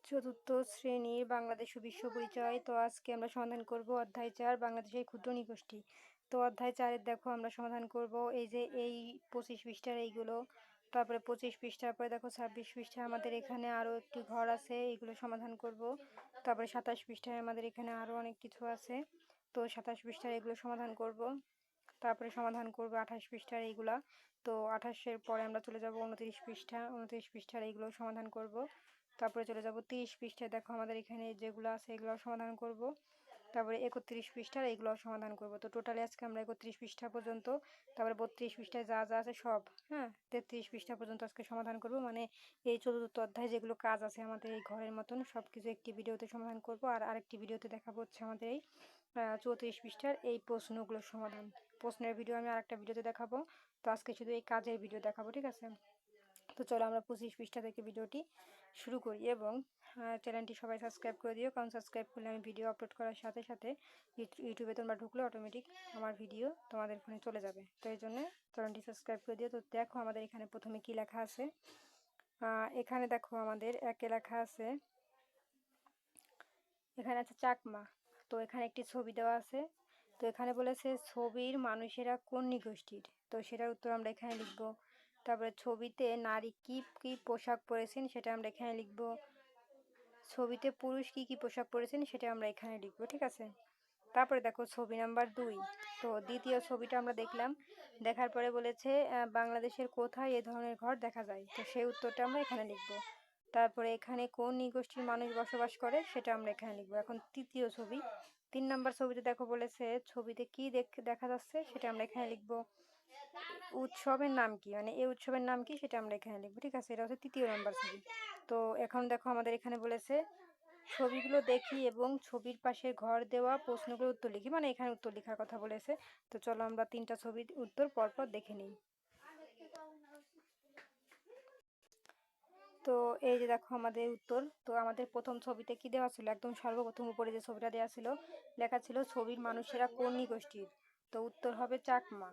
চতুর্থ শ্রেণীর বাংলাদেশ ও বিশ্ব পরিচয়। তো আজকে আমরা সমাধান করব অধ্যায় 4 বাংলাদেশের ক্ষুদ্র নৃগোষ্ঠী। তো অধ্যায় 4-এর দেখো আমরা সমাধান করব এই যে এই 25 পৃষ্ঠার এইগুলো, তারপরে 25 পৃষ্ঠার পরে দেখো 26 পৃষ্ঠায় আমাদের এখানে আরও একটি ঘর আছে, এইগুলো সমাধান করব। তারপরে 27 পৃষ্ঠায় আমাদের এখানে আরও অনেক কিছু আছে, তো 27 পৃষ্ঠার এগুলো সমাধান করব। তারপরে সমাধান করব 28 পৃষ্ঠার এইগুলা। তো 28-এর পরে আমরা চলে যাব 29 পৃষ্ঠা, 29 পৃষ্ঠার এইগুলো সমাধান করব। তারপরে চলে যাব 30 পৃষ্ঠায়, দেখো আমাদের এখানে যেগুলো আছে এগুলো সমাধান করব। তারপরে 31 পৃষ্ঠার এইগুলো সমাধান করব। তো টোটালি আজকে আমরা 31 পৃষ্ঠা পর্যন্ত, তারপরে 32 পৃষ্ঠায় যা যা আছে সব, হ্যাঁ 33 পৃষ্ঠা পর্যন্ত আজকে সমাধান করব। মানে এই চতুর্থ অধ্যায় যেগুলো কাজ আছে আমাদের এই ঘরের মতন সব কিছু একটি ভিডিওতে সমাধান করব, আর আরেকটি ভিডিওতে দেখাবো হচ্ছে আমাদের এই 34 পৃষ্ঠার এই প্রশ্নগুলোর সমাধান। প্রশ্নের ভিডিও আমি আরেকটা ভিডিওতে দেখাবো। তো আজকে শুধু এই কাজের ভিডিও দেখাবো, ঠিক আছে? তো চলো আমরা 25 পৃষ্ঠা থেকে ভিডিওটি শুরু করি, এবং চ্যানেলটি সবাই সাবস্ক্রাইব করে দিও, কারণ সাবস্ক্রাইব করলে আমি ভিডিও আপলোড করার সাথে সাথে ইউটিউবে তোমরা ঢুকলে অটোমেটিক আমার ভিডিও তোমাদের ফোনে চলে যাবে। তো এই জন্য চ্যানেলটি সাবস্ক্রাইব করে দিও। তো দেখো আমাদের এখানে প্রথমে কি লেখা আছে। এখানে দেখো আমাদের একে লেখা আছে, এখানে আছে চাকমা। তো এখানে একটি ছবি দেওয়া আছে। তো এখানে বলেছে ছবির মানুষেরা কোন নৃগোষ্ঠীর, তো সেটার উত্তর আমরা এখানে লিখব। তারপরে ছবিতে নারী কি কি পোশাক পরেছেন সেটা আমরা এখানে লিখব। ছবিতে পুরুষ কি কি পোশাক পরেছেন সেটা আমরা এখানে লিখব, ঠিক আছে? তারপরে দেখো ছবি নাম্বার 2। তো দ্বিতীয় ছবিটা আমরা দেখলাম, দেখার পরে বলেছে বাংলাদেশের কোথায় এ ধরনের ঘর দেখা যায়, তো সেই উত্তরটা আমরা এখানে লিখব। তারপরে এখানে কোন নৃগোষ্ঠীর মানুষ বসবাস করে সেটা আমরা এখানে লিখব। এখন তৃতীয় ছবি, 3 নাম্বার ছবিতে দেখো বলেছে ছবিতে কি দেখা যাচ্ছে সেটা আমরা এখানে লিখব। উৎসবের নাম কি, মানে এই উৎসবের নাম কি সেটা আমরা এখানে লিখব, ঠিক আছে? এটা হচ্ছে 3 নাম্বার ছবি। তো এখন দেখো আমাদের এখানে বলেছে ছবিগুলো দেখি এবং ছবির পাশে ঘর দেওয়া প্রশ্নগুলো উত্তর লিখি, মানে এখানে উত্তর লেখার কথা বলেছে। তো চলো আমরা 3টা ছবির উত্তর পরপর দেখে নিই। তো এই যে দেখো আমাদের উত্তর। তো আমাদের প্রথম ছবিতে কি দেওয়া ছিল, একদম সর্বপ্রথম উপরে যে ছবিটা দেওয়া ছিল লেখা ছিল ছবির মানুষেরা কোন নৃগোষ্ঠীর, তো উত্তর হবে চাকমা।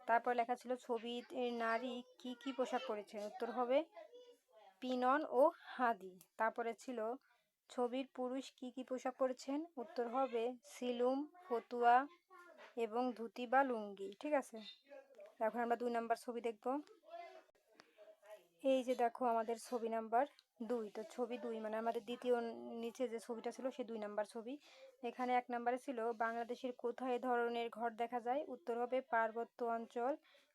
তারপর লেখা ছিল ছবির নারী কি কি পোশাক পরেছেন, উত্তর হবে পিনন ও হাদি। তারপরে ছিল ছবির পুরুষ কি কি পোশাক পরেছেন, উত্তর হবে সিলুম, ফতুয়া এবং ধুতি বা লুঙ্গি, ঠিক আছে? এখন আমরা 2 নাম্বার ছবি দেখব। এই যে দেখো আমাদের ছবি নাম্বার 2। তো ছবি 2 মানে আমাদের দ্বিতীয় নিচে যে ছবিটা ছিল সে 2 নাম্বার ছবি। এখানে 1 নাম্বারে ছিল বাংলাদেশের কোথায় ধরনের ঘর দেখা যায়, উত্তর হবে পার্বত্য অঞ্চল,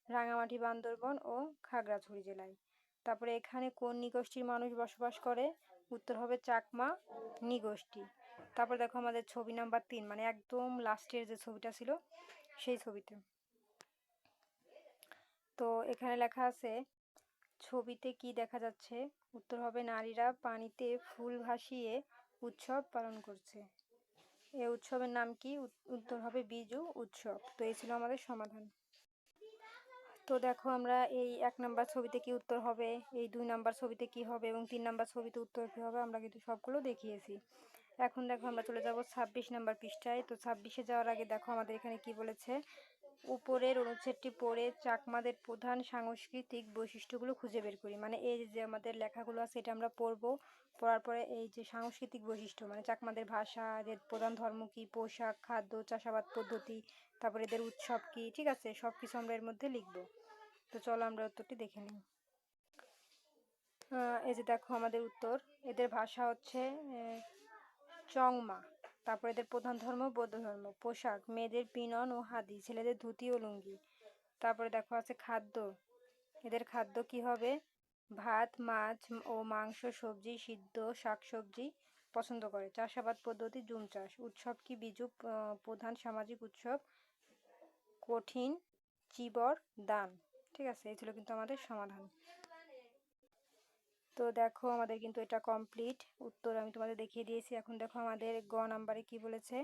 রাঙামাটি, বান্দরবন ও খাগড়াছড়ি জেলায়। তারপরে এখানে কোন নৃগোষ্ঠীর মানুষ বসবাস করে, উত্তর হবে চাকমা নৃগোষ্ঠী। তারপর দেখো আমাদের ছবি নাম্বার 3 মানে একদম লাস্টের যে ছবিটা ছিল সেই ছবিতে। তো এখানে লেখা আছে ছবিতে কি দেখা যাচ্ছে, উত্তর হবে নারীরা পানিতে ফুল ভাসিয়ে উৎসব পালন করছে। এই উৎসবের নাম কি, উত্তর হবে বিজু উৎসব। তো এই ছিল আমাদের সমাধান। তো দেখো আমরা এই 1 নাম্বার ছবিতে কি উত্তর হবে, এই 2 নাম্বার ছবিতে কি হবে এবং 3 নাম্বার ছবিতে উত্তর কি হবে আমরা কিন্তু সবগুলো দেখিয়েছি। এখন দেখো আমরা চলে যাব 26 নাম্বার পৃষ্ঠায়। তো 26-এ যাওয়ার আগে দেখো আমাদের এখানে কি বলেছে, উপরের অনুচ্ছেদটি পড়ে চাকমাদের প্রধান সাংস্কৃতিক বৈশিষ্ট্যগুলো খুঁজে বের করি। মানে এই যে আমাদের লেখাগুলো আছে এটা আমরা পড়বো, পড়ার পরে এই যে সাংস্কৃতিক বৈশিষ্ট্য মানে চাকমাদের ভাষা, এদের প্রধান ধর্ম কি, পোশাক, খাদ্য, চাষাবাদ পদ্ধতি, তারপরে এদের উৎসব কি, ঠিক আছে? সব কিছু আমরা এর মধ্যে লিখবো। তো চলো আমরা উত্তরটি দেখে নিই। এই যে দেখো আমাদের উত্তর, এদের ভাষা হচ্ছে চংমা। তারপর এদের প্রধান ধর্ম বৌদ্ধ ধর্ম। পোশাক মেয়েদের পিনন ও হাদি, ছেলেদের ধুতি ও লুঙ্গি। তারপরে দেখো আছে খাদ্য, এদের খাদ্য কি হবে, ভাত, মাছ ও মাংস, সবজি, সিদ্ধ শাকসবজি পছন্দ করে। চাষাবাদ পদ্ধতি জুম চাষ। উৎসব কি, বিজু প্রধান সামাজিক উৎসব, কঠিন চিবর দান, ঠিক আছে? এই ছিল কিন্তু আমাদের সমাধান। তো দেখো আমাদের কিন্তু এটা কমপ্লিট, উত্তর আমি তোমাদের দেখিয়ে দিয়েছি। এখন দেখো আমাদের গ নাম্বারে কি বলেছে,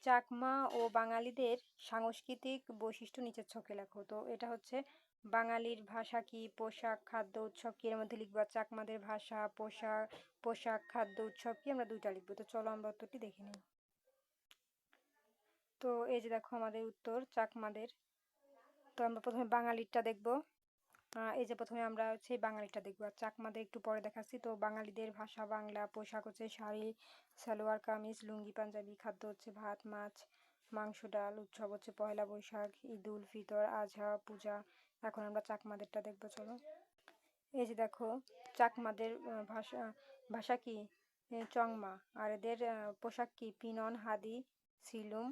চাকমা ও বাঙালিদের সাংস্কৃতিক বৈশিষ্ট্য নিচের ছকে লেখো। তো এটা হচ্ছে বাঙালির ভাষা কি, পোশাক, খাদ্য, উৎসব কি, এর মধ্যে লিখবা চাকমাদের ভাষা, পোশাক, খাদ্য, উৎসব কি, আমরা 2টা লিখবো। তো চলো আমরা উত্তরটি দেখে নিই। তো এই যে দেখো আমাদের উত্তর চাকমাদের। তো আমরা প্রথমে বাঙালিরটা দেখব। এই যে প্রথমে আমরা হচ্ছে বাঙালিটা দেখবো, আর চাকমাদের একটু পরে দেখাচ্ছি। তো বাঙালিদের ভাষা বাংলা, পোশাক হচ্ছে শাড়ি, সালোয়ার কামিজ, লুঙ্গি পাঞ্জাবি, খাদ্য হচ্ছে ভাত মাছ মাংস ডাল, উৎসব হচ্ছে পয়লা বৈশাখ, ঈদ উল ফিতর, আজহা, পূজা। এখন আমরা চাকমাদেরটা দেখবো, চলো। এই যে দেখো, চাকমাদের ভাষা ভাষা কি চংমা, আর এদের পোশাক কি পিনন, হাদি, সিলুম,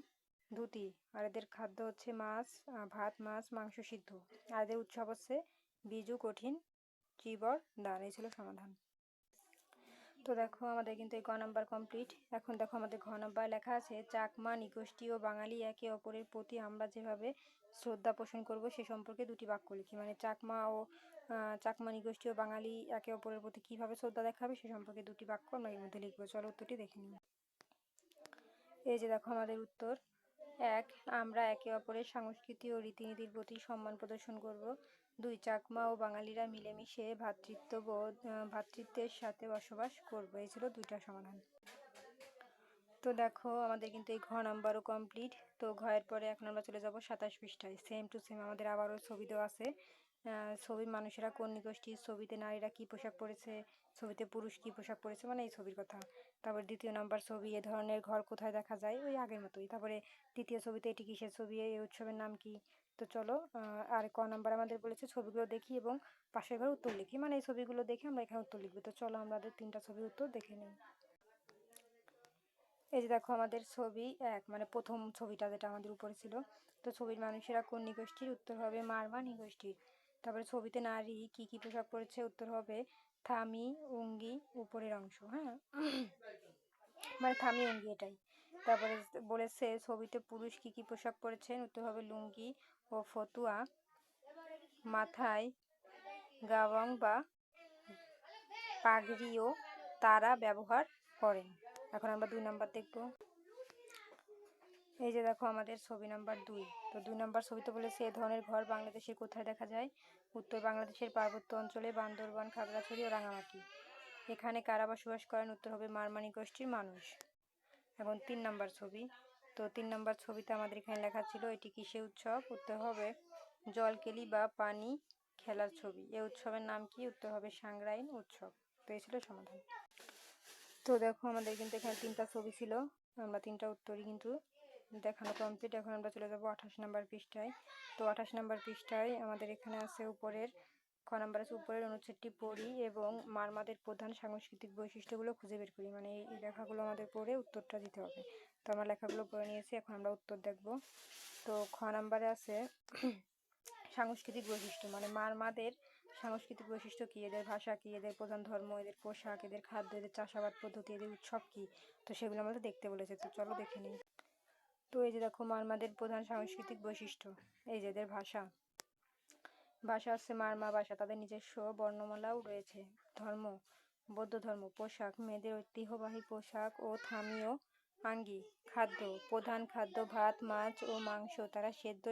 ধুতি। আর এদের খাদ্য হচ্ছে মাছ, ভাত মাছ মাংস সিদ্ধ। আর এদের উৎসব হচ্ছে বিজু, কঠিন, চিবর, দান। এই ছিল সমাধান। তো দেখো আমাদের কিন্তু এই ক নাম্বার কমপ্লিট। এখন দেখো আমাদের ঘ নাম্বার লেখা আছে, চাকমা নিগোষ্ঠী ও বাঙালি একে অপরের প্রতি আমরা যেভাবে শ্রদ্ধা পোষণ করব সে সম্পর্কে দুটি বাক্য লিখি। মানে চাকমা নিগোষ্ঠী ও বাঙালি একে অপরের প্রতি কিভাবে শ্রদ্ধা দেখাবে সে সম্পর্কে দুটি বাক্য আমরা এর মধ্যে লিখবো। চলো উত্তরটি দেখে নিই। এই যে দেখো আমাদের উত্তর। 1, আমরা একে অপরের সংস্কৃতি ও রীতিনীতির প্রতি সম্মান প্রদর্শন করব। 2, চাকমা ও বাঙালিরা মিলেমিশে ভ্রাতৃত্বের সাথে বসবাস করব। এই ছিল 2টা সমাধান। তো দেখো আমাদের কিন্তু এই ঘ নাম্বারও কমপ্লিট। তো ঘয়ের পরে এখন আমরা চলে যাব 27 পৃষ্ঠায়। সেম টু সেম আমাদের আবারও ছবি দেওয়া আছে। ছবির মানুষেরা কোন নিগোষ্ঠীর, ছবিতে নারীরা কি পোশাক পরেছে, ছবিতে পুরুষ কি পোশাক পরেছে, মানে এই ছবির কথা। তারপর 2য় নাম্বার ছবি, এ ধরনের ঘর কোথায় দেখা যায়, ওই আগের মতোই। তারপরে 3য় ছবিতে এটি কিসের ছবি, এই উৎসবের নাম কি। তো চলো আর ক নাম্বার আমাদের বলেছে ছবিগুলো দেখি এবং পাশের ঘরে উত্তর লিখি, মানে এই ছবিগুলো দেখে আমরা এখানে উত্তর লিখবো। তো চলো আমাদের 3টা ছবির উত্তর দেখে নিই। এই যে দেখো আমাদের ছবি 1, মানে প্রথম ছবিটা যেটা আমাদের উপরে ছিল। তো ছবির মানুষেরা কোন নিগোষ্ঠীর, উত্তর হবে মারমা নিগোষ্ঠীর। তারপরে ছবিতে নারী কি কি পোশাক পরেছে, উত্তর হবে থামি উঙ্গি, উপরের অংশ, হ্যাঁ মানে থামি উঙ্গি এটাই। তারপরে বলেছে ছবিতে পুরুষ কি কি পোশাক পরেছেন, উত্তর হবে লুঙ্গি ও ফতুয়া, মাথায় গাওয়াং বা পাগড়িও তারা ব্যবহার করেন। এখন আমরা 2 নাম্বার দেখব। এই যে দেখো আমাদের ছবি নাম্বার 2। তো 2 নাম্বার ছবিতে বলেছে, এ ধরনের ঘর বাংলাদেশের কোথায় দেখা যায়, উত্তর বাংলাদেশের পার্বত্য অঞ্চলে, বান্দরবান, খাগড়াছড়ি ও রাঙামাটি। এখানে কারা বসবাস করেন, উত্তর হবে মারমানি গোষ্ঠীর মানুষ। এখন 3 নাম্বার ছবি। তো 3 নাম্বার ছবিতে আমাদের এখানে লেখা ছিল, এটি কিসে উৎসব, উত্তর হবে জলকেলি বা পানি খেলার ছবি। এই উৎসবের নাম কি, উত্তর হবে সাংগ্রাইন উৎসব। তো এই ছিল সমাধান। তো দেখো আমাদের কিন্তু এখানে 3টা ছবি ছিল, আমরা 3টা উত্তরই কিন্তু দেখানো কমপ্লিট। এখন আমরা চলে যাব 28 নাম্বার পৃষ্ঠায়। তো 28 নাম্বার পৃষ্ঠায় আমাদের এখানে আছে উপরের ক নাম্বার আছে, উপরের অনুচ্ছেদটি পড়ি এবং মারমাদের প্রধান সাংস্কৃতিক বৈশিষ্ট্যগুলো খুঁজে বের করি। মানে এই লেখাগুলো আমাদের পড়ে উত্তরটা দিতে হবে। তো আমরা লেখাগুলো পড়ে নিয়েছি, এখন আমরা উত্তর দেখব। তো খ নাম্বারে আছে সাংস্কৃতিক বৈশিষ্ট্য, মানে মারমাদের সাংস্কৃতিক বৈশিষ্ট্য কি, এদের ভাষা কি, এদের প্রধান ধর্ম, এদের পোশাক, এদের খাদ্য, এদের চাষাবাদ পদ্ধতি, এদের উৎসব কি। তো সেগুলো আমাদের দেখতে বলেছে। তো চলো দেখে নিই। তো এই যে দেখো মারমাদের প্রধান সাংস্কৃতিক বৈশিষ্ট্য, এই যে এদের ভাষা হচ্ছে মারমা ভাষা, তাদের নিজস্ব বর্ণমালাও রয়েছে। ধর্ম বৌদ্ধ ধর্ম। পোশাক মেয়েদের ঐতিহ্যবাহী পোশাক ও থামীয় আঙ্গি। খাদ্য প্রধান খাদ্য ভাত মাছ ও মাংস, তারা সেদ্ধ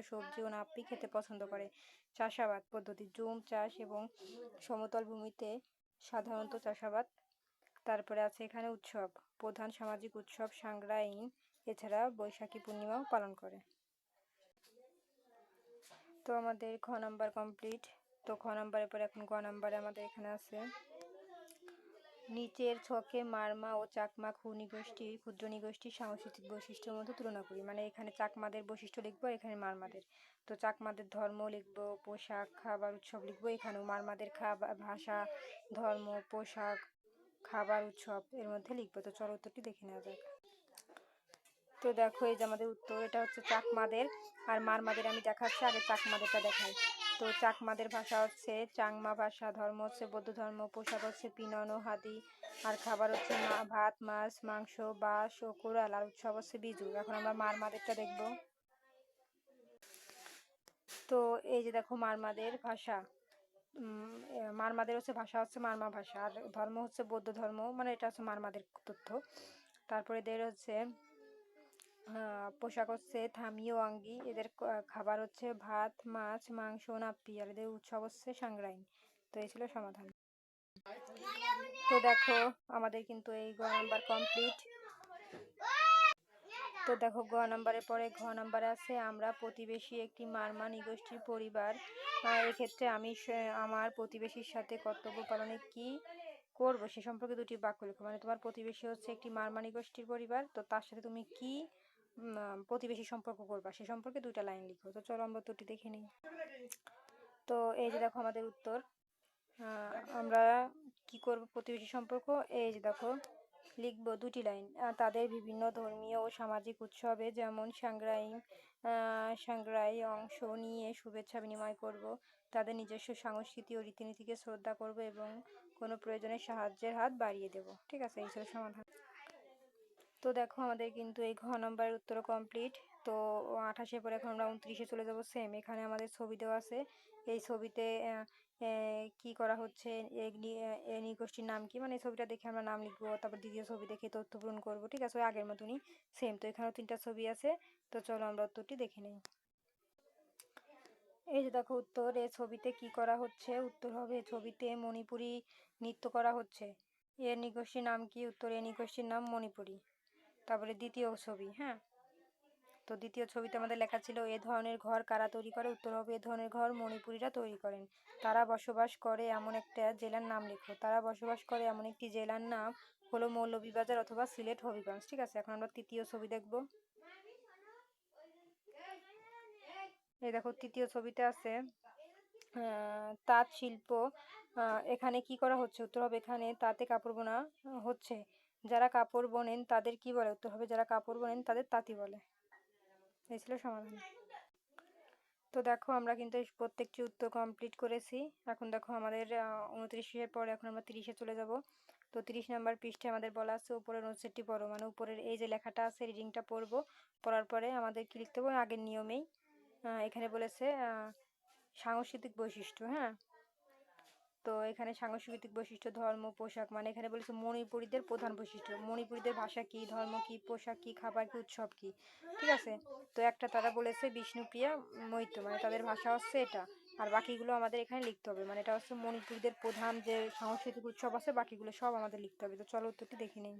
সবজি ও নাপ্পি খেতে পছন্দ করে। চাষাবাদ পদ্ধতি জুম চাষ এবং সমতল ভূমিতে সাধারণত চাষাবাদ। তারপরে আছে এখানে উৎসব, প্রধান সামাজিক উৎসব সাংগ্রাইন, এছাড়া বৈশাখী পূর্ণিমাও পালন করে। তো আমাদের খ নাম্বার কমপ্লিট। তো খ নাম্বারের পরে এখন গ নাম্বারে আমাদের এখানে আছে, নিচের ছকে মারমা ও চাকমা ক্ষুদ্র নিগোষ্ঠীর সাংস্কৃতিক বৈশিষ্ট্যের মধ্যে তুলনা করি। মানে এখানে চাকমাদের বৈশিষ্ট্য লিখবো, এখানে মারমাদের। তো চাকমাদের ধর্ম লিখবো, পোশাক খাবার উৎসব লিখবো, এখানেও মারমাদের ভাষা ধর্ম পোশাক খাবার উৎসব এর মধ্যে লিখবো। তো চলো উত্তরটি দেখে নেওয়া যাক। তো দেখো এই যে আমাদের উত্তর, এটা হচ্ছে চাকমাদের, আর মারমাদের আমি দেখাচ্ছি, আগে চাকমাদেরটা দেখাই। তো চাকমাদের ভাষা হচ্ছে চাংমা ভাষা, ধর্ম হচ্ছে বৌদ্ধ ধর্ম, পোশাক হচ্ছে পিনন ও হাদি, আর খাবার হচ্ছে ভাত মাছ মাংস বাঁশ ও কোরাল, আর উৎসব হচ্ছে বিজু। এখন আমরা মারমাদেরটা দেখব। তো এই যে দেখো মারমাদের ভাষা, মারমাদের হচ্ছে ভাষা হচ্ছে মারমা ভাষা, আর ধর্ম হচ্ছে বৌদ্ধ ধর্ম, মানে এটা হচ্ছে মারমাদের তথ্য। তারপরে এদের হচ্ছে পোশাক হচ্ছে থামিও আঙ্গি, এদের খাবার হচ্ছে ভাত মাছ মাংস নাপ্পি, আর এদের উৎসব হচ্ছে সাংগ্রাইন। তো এই ছিল সমাধান। তো দেখো আমাদের কিন্তু এই গ নাম্বার কমপ্লিট। তো দেখো গ নাম্বারের পরে ঘ নাম্বারে আছে আমরা প্রতিবেশী একটি মারমা নিগোষ্ঠীর পরিবার। এক্ষেত্রে আমি আমার প্রতিবেশীর সাথে কর্তব্য পালনে কি করব সে সম্পর্কে দুটি বাক্য লিখো। মানে তোমার প্রতিবেশী হচ্ছে একটি মারমা নিগোষ্ঠীর পরিবার, তো তার সাথে তুমি কি প্রতিবেশী সম্পর্ক করবা সে সম্পর্কে দুইটা লাইন লিখো। তো চলো আমরা উত্তরটি দেখে নিই। তো এই যে দেখো আমাদের উত্তর, আমরা কি করব প্রতিবেশী সম্পর্ক, এই যে দেখো লিখব দুটি লাইন। তাদের বিভিন্ন ধর্মীয় ও সামাজিক উৎসবে যেমন সাংগ্রাই অংশ নিয়ে শুভেচ্ছা বিনিময় করব, তাদের নিজস্ব সংস্কৃতি ও রীতিনীতিকে শ্রদ্ধা করব এবং কোনো প্রয়োজনে সাহায্যের হাত বাড়িয়ে দেব। ঠিক আছে, এই ছিল সমাধান। তো দেখো আমাদের কিন্তু এই ঘ নম্বরের উত্তর কমপ্লিট। তো 28-এর পরে এখন আমরা 29-এ চলে যাব। সেম এখানে আমাদের ছবি দেওয়া আছে, এই ছবিতে কি করা হচ্ছে, এই নিগোষ্ঠীর নাম কি, মানে এই ছবিটা দেখে আমরা নাম লিখবো, তারপর দ্বিতীয় ছবি দেখে তথ্য পূরণ করবো। ঠিক আছে, ওই আগের মতনই সেম। তো এখানেও 3টা ছবি আছে, তো চলো আমরা উত্তরটি দেখে নিই। এই যে দেখো উত্তর, এই ছবিতে কি করা হচ্ছে, উত্তর হবে ছবিতে মণিপুরি নৃত্য করা হচ্ছে। এর নিগোষ্ঠীর নাম কি, উত্তর এর নিগোষ্ঠীর নাম মণিপুরি। তারপরে দ্বিতীয় ছবি, হ্যাঁ, তো দ্বিতীয় ছবিতে আমাদের লেখা ছিল এ ধরনের ঘর কারা তৈরি করে, উত্তর হবে এ ধরনের ঘর মণিপুরীরা তৈরি করেন। তারা বসবাস করে এমন একটা জেলার নাম লেখো। তারা বসবাস করে এমন একটি জেলার নাম হলো মৌলভীবাজার অথবা সিলেট হবিগঞ্জ। ঠিক আছে, এখন আমরা তৃতীয় ছবি দেখব। এই দেখো তৃতীয় ছবিতে আছে তাঁত শিল্প। এখানে কি করা হচ্ছে, উত্তর হবে এখানে তাঁতে কাপড় বোনা হচ্ছে। যারা কাপড় বোনেন তাদের কি বলে, উত্তর হবে যারা কাপড় বোনেন তাদের তাঁতি বলে। এই ছিল সমাধান। তো দেখো আমরা কিন্তু প্রত্যেকটি উত্তর কমপ্লিট করেছি। এখন দেখো আমাদের 29-এর পরে এখন আমরা 30-এ চলে যাব। তো 30 নাম্বার পৃষ্ঠায় আমাদের বলা আছে উপরের অনুচ্ছেদটি পড়ো, মানে উপরের এই যে লেখাটা আছে রিডিংটা পড়বো, পড়ার পরে আমাদের কি লিখতে হবে আগের নিয়মেই। এখানে বলেছে সাংস্কৃতিক বৈশিষ্ট্য, হ্যাঁ, তো এখানে সাংস্কৃতিক বৈশিষ্ট্য ধর্ম পোশাক, মানে এখানে বলেছে মণিপুরীদের প্রধান বৈশিষ্ট্য, মণিপুরীদের ভাষা কি, ধর্ম কি, পোশাক কি, খাবার কি, উৎসব কি। ঠিক আছে, তো একটা তারা বলেছে বিষ্ণুপ্রিয়া মৈত্য, মানে তাদের ভাষা হচ্ছে এটা, আর বাকিগুলো আমাদের এখানে লিখতে হবে। মানে এটা হচ্ছে মণিপুরীদের প্রধান যে সাংস্কৃতিক উৎসব আছে বাকিগুলো সব আমাদের লিখতে হবে। তো চলো উত্তরটি দেখে নিই।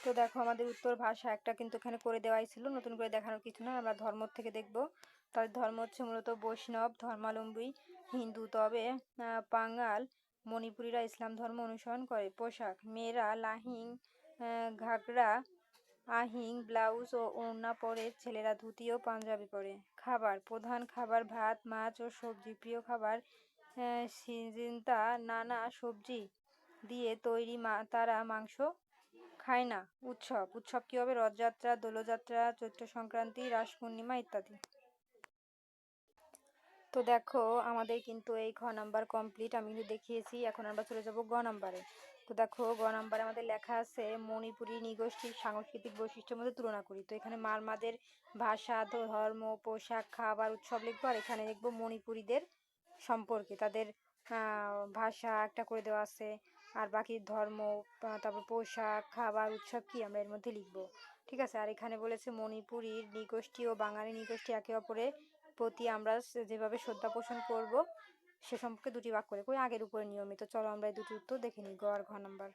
তো দেখো আমাদের উত্তর ভাষা একটা কিন্তু এখানে করে দেওয়াই ছিল, নতুন করে দেখানোর কিছু না। আমরা ধর্ম থেকে দেখব। তাদের ধর্ম হচ্ছে মূলত বৈষ্ণব ধর্মাবলম্বী হিন্দু, তবে বাঙাল মণিপুরীরা ইসলাম ধর্ম অনুসরণ করে। পোশাক মেয়েরা লাহিং ঘাগরা আহিং ব্লাউজ ও ওড়না পরে, ছেলেরা ধুতি ও পাঞ্জাবি পরে। খাবার প্রধান খাবার ভাত মাছ ও সবজি। প্রিয় খাবার সিজিনতা, নানা সবজি দিয়ে তৈরি, তারা মাংস খায় না। উৎসব কি হবে, রথযাত্রা, দোলযাত্রা, চৈত্র সংক্রান্তি, রাস পূর্ণিমা ইত্যাদি। তো দেখো আমাদের কিন্তু এই ঘ নাম্বার কমপ্লিট, আমি কিন্তু দেখিয়েছি। এখন আমরা চলে যাব গ নাম্বারে। তো দেখো গ নাম্বারে আমাদের লেখা আছে মণিপুরী নিগোষ্ঠীর সাংস্কৃতিক বৈশিষ্ট্যের মধ্যে তুলনা করি। তো এখানে মারমাদের ভাষা, ধর্ম, পোশাক, খাবার, উৎসব লিখবো, আর এখানে লিখবো মণিপুরীদের সম্পর্কে, তাদের ভাষা একটা করে দেওয়া আছে, আর বাকি ধর্ম, তারপর পোশাক, খাবার, উৎসব কি আমরা এর মধ্যে লিখবো। ঠিক আছে, আর এখানে বলেছে মণিপুরীর নিগোষ্ঠী ও বাঙালি নিগোষ্ঠী একে অপরের প্রতি আমরা যেভাবে শ্রদ্ধা পোষণ করব সে সম্পর্কে দুটি বাক্য লিখো, আগের উপরে নিয়মিত। চলো আমরা এই দুটি উত্তর দেখে নিই, গ আর ঘ নাম্বার।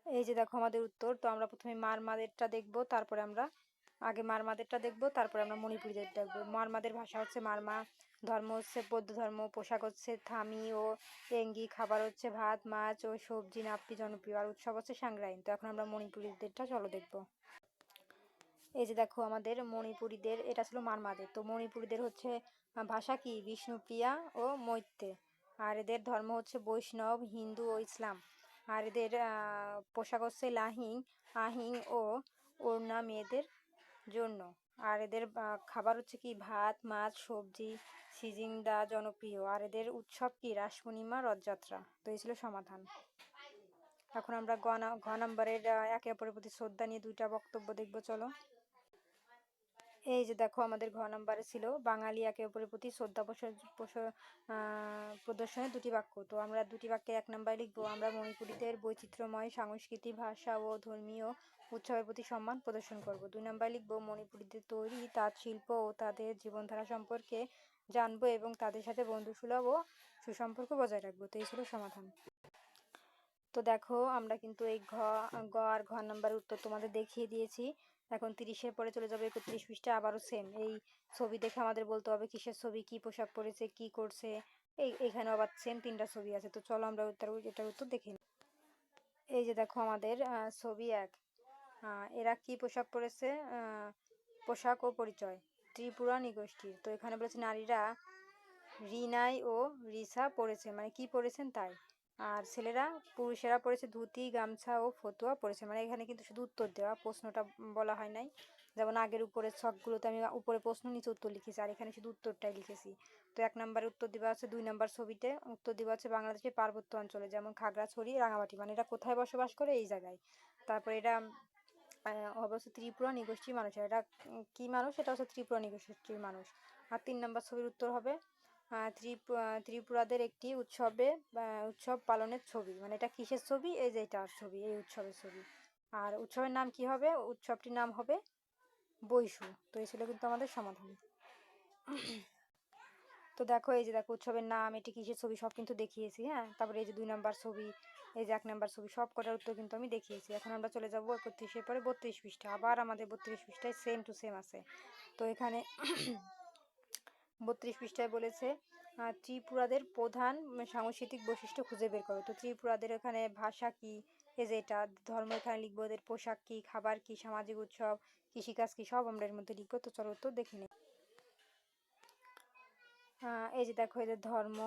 এই যে দেখো আমাদের উত্তর, তো আমরা প্রথমে মারমাদেরটা দেখবো, তারপরে আমরা আগে মারমাদেরটা দেখবো, তারপরে আমরা মণিপুরীদের দেখবো। মারমাদের ভাষা হচ্ছে মারমা, ধর্ম হচ্ছে বৌদ্ধ ধর্ম, পোশাক হচ্ছে থামি ও এঙ্গি, খাবার হচ্ছে ভাত মাছ ও সবজি নাপ্পি জনপ্রিয়, আর উৎসব হচ্ছে সাংগ্রাইন। তো এখন আমরা মণিপুরীদেরটা চলো দেখবো। এই যে দেখো আমাদের মণিপুরীদের, এটা ছিল মারমাদের। তো মণিপুরীদের হচ্ছে ভাষা কি বিষ্ণুপ্রিয়া ও মৈত্য, আর এদের ধর্ম হচ্ছে বৈষ্ণব হিন্দু ও ইসলাম, আর এদের পোশাক হচ্ছে লাহিং আহিং ও ওড়না মেয়েদের জন্য, আর এদের খাবার হচ্ছে কি ভাত মাছ সবজি সিজিংদা জনপ্রিয়, আর এদের উৎসব কি রাস পূর্ণিমা রথযাত্রা। তো এই ছিল সমাধান। এখন আমরা ঘ নম্বরের একে অপরের প্রতি শ্রদ্ধা নিয়ে দুইটা বক্তব্য দেখবো, চলো। এই যে দেখো আমাদের ঘ নম্বরে ছিল বাঙালি একে অপরের প্রতি শ্রদ্ধা প্রদর্শনের দুটি বাক্য। তো আমরা দুটি বাক্যে 1 নম্বরে লিখবো আমরা মণিপুরীদের বৈচিত্র্যময় সংস্কৃতি ভাষা ও ধর্মীয় উৎসবের প্রতি সম্মান প্রদর্শন করব। 2 নম্বরে লিখবো মণিপুরীদের তৈরি তাঁত শিল্প ও তাদের জীবনধারা সম্পর্কে জানবো এবং তাদের সাথে বন্ধুসুলভ ও সুসম্পর্ক বজায় রাখবো। তো এই ছিল সমাধান। তো দেখো আমরা কিন্তু এই গ আর ঘ নম্বরের উত্তর তোমাদের দেখিয়ে দিয়েছি। এখন 30-এর পরে চলে যাবে 31 পৃষ্ঠা, আবারও সেম। এই ছবি দেখে আমাদের বলতে হবে কিসের ছবি, কি পোশাক পরেছে, কি করছে। এইখানেও আবার সেম 3টা ছবি আছে। তো চলো আমরা এটার উত্তর দেখে নিই। এই যে দেখো আমাদের ছবি 1, এরা কি পোশাক পরেছে, পোশাক ও পরিচয় ত্রিপুরা নৃগোষ্ঠী। তো এখানে বলেছে নারীরা রিনাই ও রিসা পরেছে, মানে কি পরেছেন তাই। আর পুরুষেরা পরেছে ধুতি, গামছা ও ফতুয়া পরেছে। মানে এখানে কিন্তু শুধু উত্তর দেওয়া, প্রশ্নটা বলা হয় নাই। যেমন আগের উপরের ছকগুলোতে আমি উপরে প্রশ্ন নিচে উত্তর লিখেছি, আর এখানে শুধু উত্তরটাই লিখেছি। তো 1 নম্বরে উত্তর দেওয়া আছে 2 নম্বর ছবিতে উত্তর দেওয়া আছে বাংলাদেশের পার্বত্য অঞ্চলে, যেমন খাগড়াছড়ি, রাঙামাটি, মানে এরা কোথায় বসবাস করে, এই জায়গায়। তারপরে এরা অবশ্য ত্রিপুরা নৃগোষ্ঠীর মানুষ। এটা কি মানুষ, এটা হচ্ছে ত্রিপুরা নৃগোষ্ঠীর মানুষ। আর 3 নম্বর ছবির উত্তর হবে ত্রিপুরাদের একটি উৎসব পালনের ছবি। মানে এটা কিসের ছবি, এই যে এটার ছবি, এই উৎসবের ছবি। আর উৎসবের নাম কি হবে, উৎসবটির নাম হবে বৈশু। তো এই ছিল কিন্তু আমাদের সমাধান। তো দেখো এই যে দেখো উৎসবের নাম, এটি কিসের ছবি, সব কিন্তু দেখিয়েছি। হ্যাঁ, তারপরে এই যে 2 নম্বর ছবি, এই যে 1 নম্বর ছবি, সব কটার উত্তর কিন্তু আমি দেখিয়েছি। এখন আমরা চলে যাব 31-এর পরে 32 পৃষ্ঠা। আবার আমাদের 32 পৃষ্ঠায় সেম টু সেম আছে। তো এখানে 32 পৃষ্ঠায় বলেছে ত্রিপুরাদের প্রধান সাংস্কৃতিক বৈশিষ্ট্য খুঁজে বের করো। তো ত্রিপুরাদের এখানে ভাষা কি, এই যে এটা ধর্ম এখানে লিখবো, ওদের পোশাক কি, খাবার কি, সামাজিক উৎসব, কৃষিকাজ কি, সব আমরা এর মধ্যে লিখবো। তো চলো উত্তর দেখে নিই। এই যে দেখো এদের ধর্ম,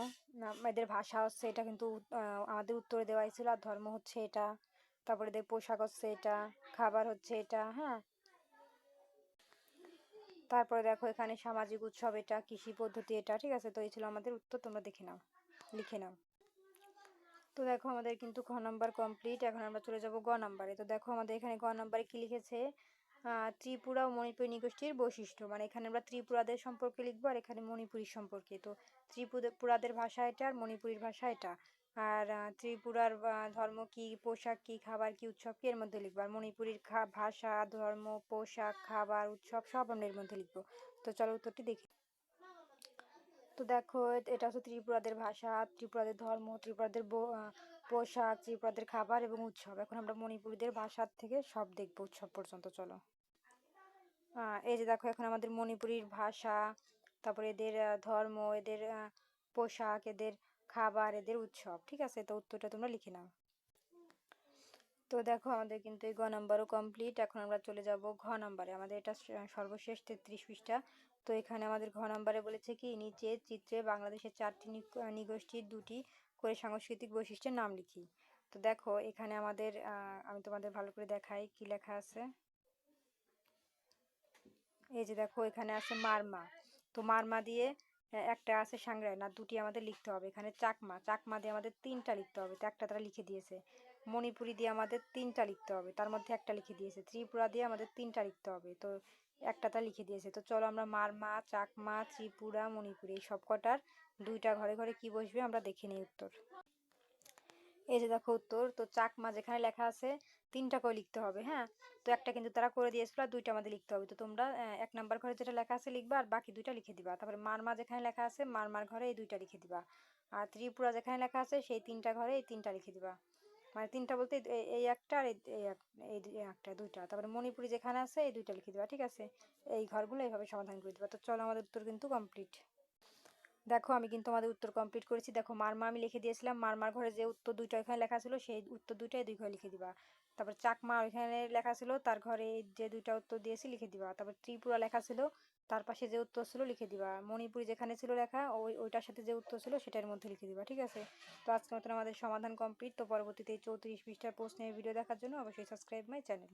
এদের ভাষা হচ্ছে এটা, কিন্তু আমাদের উত্তরে দেওয়াই ছিল। আর ধর্ম হচ্ছে এটা, তারপরে এদের পোশাক হচ্ছে এটা, খাবার হচ্ছে এটা। হ্যাঁ, তারপরে দেখো এখানে সামাজিক উৎসব এটা, কৃষি পদ্ধতি এটা। ঠিক আছে, তো এই ছিল আমাদের উত্তর, তোমরা দেখে নাও, লিখে নাও। তো দেখো আমাদের কিন্তু খ নাম্বার কমপ্লিট। এখন আমরা চলে যাব গ নাম্বারে। তো দেখো আমাদের এখানে গ নাম্বারে কি লিখেছে, ত্রিপুরা ও মণিপুরী নৃগোষ্ঠীর বৈশিষ্ট্য। মানে এখানে আমরা ত্রিপুরাদের সম্পর্কে লিখবো, আর এখানে মণিপুরী সম্পর্কে। তো ত্রিপুরাদের ভাষা এটা, আর মণিপুরীর ভাষা এটা। আর ত্রিপুরার ধর্ম কি, পোশাক কি, খাবার কি, উৎসব কি, এর মধ্যে লিখবো। আর মণিপুরীর ভাষা, ধর্ম, পোশাক, খাবার, উৎসব সব আমরা এর মধ্যে লিখবো। তো চলো উত্তরটি দেখি। তো দেখো এটা হচ্ছে ত্রিপুরাদের ভাষা, ত্রিপুরাদের ধর্ম, ত্রিপুরাদের পোশাক, ত্রিপুরাদের খাবার এবং উৎসব। এখন আমরা মণিপুরীদের ভাষার থেকে সব দেখবো উৎসব পর্যন্ত। চলো এই যে দেখো এখন আমাদের মণিপুরীর ভাষা, তারপরে এদের ধর্ম, এদের পোশাক, এদের খাবার, এদের উৎসব। ঠিক আছে, তো উত্তরটা তোমরা লিখে নাও। তো দেখো আমাদের কিন্তু এই গ নাম্বারও কমপ্লিট। এখন আমরা চলে যাব ঘ নাম্বারে। আমাদের এটা সর্বশেষ 33 পৃষ্ঠা। তো এখানে আমাদের ঘ নাম্বারে বলেছে কি, নিচে চিত্রে বাংলাদেশের 4টি নৃগোষ্ঠীর 2টি করে সাংস্কৃতিক বৈশিষ্ট্যের নাম লিখি। তো দেখো এখানে আমাদের আমি তোমাদের ভালো করে দেখাই কি লেখা আছে। এই যে দেখো এখানে আছে মারমা। তো মারমা দিয়ে একটা আছে সাংগ্রাই, না 2টি আমাদের লিখতে হবে। এখানে চাকমা, চাকমা দিয়ে আমাদের 3টা লিখতে হবে, তো একটা তারা লিখে দিয়েছে। মণিপুরি দিয়ে আমাদের 3টা লিখতে হবে, তার মধ্যে একটা লিখে দিয়েছে। ত্রিপুরা দিয়ে আমাদের 3টা লিখতে হবে, তো একটা তা লিখে দিয়েছে। তো চলো আমরা মারমা, চাকমা, ত্রিপুরা, মণিপুরি এই সব কটার 2টা ঘরে ঘরে কি বসবে আমরা দেখে নিই উত্তর। এই যে দেখো উত্তর। তো চাকমা যেখানে লেখা আছে 3টা করে লিখতে হবে। হ্যাঁ, তো একটা কিন্তু তারা করে দিয়েছিল, আর 2টা আমাদের লিখতে হবে। তো তোমরা 1 নাম্বার ঘরে যেটা লেখা আছে লিখবা, আর বাকি 2টা লিখে দিবা। তারপরে মারমা যেখানে লেখা আছে মারমার ঘরে এই 2টা লিখে দিবা। আর ত্রিপুরা যেখানে লেখা আছে সেই 3টা ঘরে এই 3টা লিখে দিবা। মানে 3টা বলতে এই একটা, আর এই একটা, 2টা। তারপরে মণিপুরি যেখানে আছে এই 2টা লিখে দিবা। ঠিক আছে, এই ঘরগুলো এইভাবে সমাধান করে দিবা। তো চলো আমাদের উত্তর কিন্তু কমপ্লিট। দেখো আমি কিন্তু আমাদের উত্তর কমপ্লিট করেছি। দেখো মারমা আমি লিখে দিয়েছিলাম, মারমার ঘরে যে উত্তর 2টা এখানে লেখা ছিল সেই উত্তর 2টা এই 2 ঘরে লিখে দিবা। তারপর চাকমা ওইখানে লেখা ছিল তার ঘরে যে 2টা উত্তর দিয়েছি লিখে দিবা। তারপর ত্রিপুরা লেখা ছিল তার পাশে যে উত্তর ছিল লিখে দিবা। মণিপুরি যেখানে ছিল লেখা ওইটার সাথে যে উত্তর ছিল সেটার মধ্যে লিখে দিবা। ঠিক আছে, তো আজকের মতন আমাদের সমাধান কমপ্লিট। তো পরবর্তীতে 34 পৃষ্ঠার প্রশ্নের ভিডিও দেখার জন্য অবশ্যই সাবস্ক্রাইব মাই চ্যানেল।